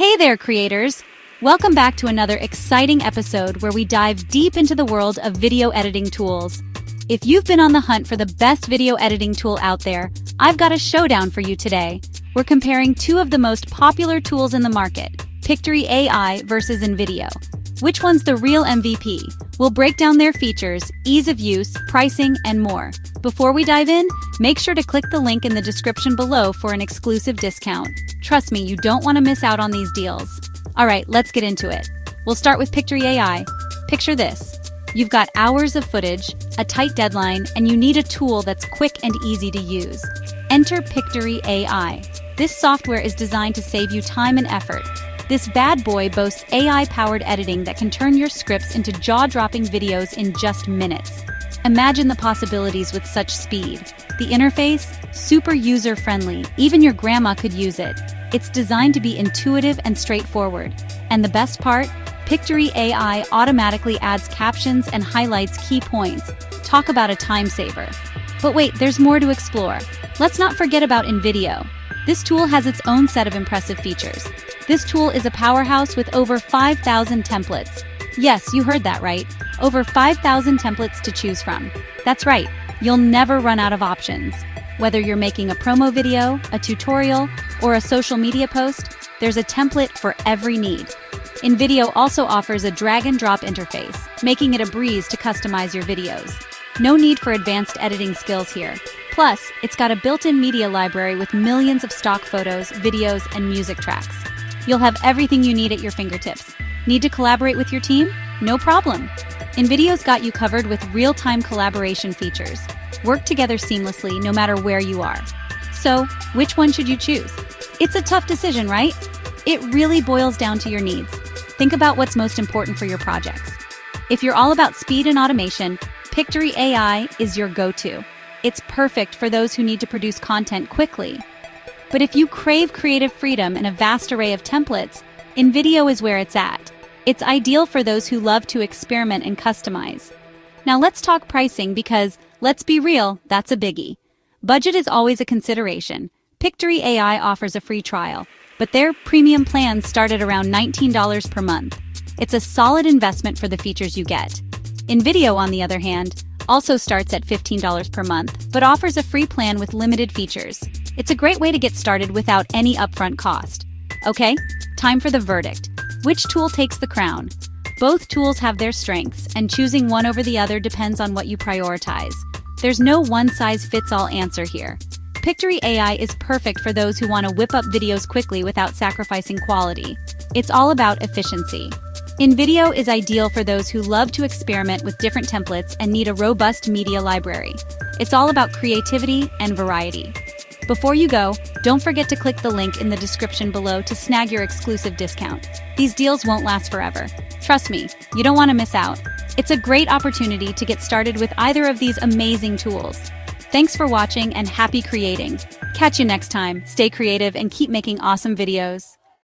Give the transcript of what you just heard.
Hey there, creators! Welcome back to another exciting episode where we dive deep into the world of video editing tools. If you've been on the hunt for the best video editing tool out there, I've got a showdown for you today. We're comparing two of the most popular tools in the market, Pictory AI versus InVideo. Which one's the real MVP? We'll break down their features, ease of use, pricing, and more. Before we dive in, make sure to click the link in the description below for an exclusive discount. Trust me, you don't want to miss out on these deals. Alright, let's get into it. We'll start with Pictory AI. Picture this. You've got hours of footage, a tight deadline, and you need a tool that's quick and easy to use. Enter Pictory AI. This software is designed to save you time and effort. This bad boy boasts AI-powered editing that can turn your scripts into jaw-dropping videos in just minutes. Imagine the possibilities with such speed. The interface? Super user-friendly. Even your grandma could use it. It's designed to be intuitive and straightforward. And the best part? Pictory AI automatically adds captions and highlights key points. Talk about a time saver. But wait, there's more to explore. Let's not forget about InVideo. This tool has its own set of impressive features. This tool is a powerhouse with over 5,000 templates. Yes, you heard that right. Over 5,000 templates to choose from. That's right, you'll never run out of options. Whether you're making a promo video, a tutorial, or a social media post, there's a template for every need. InVideo also offers a drag-and-drop interface, making it a breeze to customize your videos. No need for advanced editing skills here. Plus, it's got a built-in media library with millions of stock photos, videos, and music tracks. You'll have everything you need at your fingertips. Need to collaborate with your team? No problem. InVideo's got you covered with real-time collaboration features. Work together seamlessly no matter where you are. So, which one should you choose? It's a tough decision, right? It really boils down to your needs. Think about what's most important for your projects. If you're all about speed and automation, Pictory AI is your go-to. It's perfect for those who need to produce content quickly. But if you crave creative freedom and a vast array of templates, InVideo is where it's at. It's ideal for those who love to experiment and customize. Now let's talk pricing because, let's be real, that's a biggie. Budget is always a consideration. Pictory AI offers a free trial, but their premium plans start at around $19 per month. It's a solid investment for the features you get. InVideo, on the other hand, also starts at $15 per month, but offers a free plan with limited features. It's a great way to get started without any upfront cost. Okay, time for the verdict. Which tool takes the crown? Both tools have their strengths, and choosing one over the other depends on what you prioritize. There's no one-size-fits-all answer here. Pictory AI is perfect for those who want to whip up videos quickly without sacrificing quality. It's all about efficiency. InVideo is ideal for those who love to experiment with different templates and need a robust media library. It's all about creativity and variety. Before you go, don't forget to click the link in the description below to snag your exclusive discount. These deals won't last forever. Trust me, you don't want to miss out. It's a great opportunity to get started with either of these amazing tools. Thanks for watching and happy creating. Catch you next time. Stay creative and keep making awesome videos.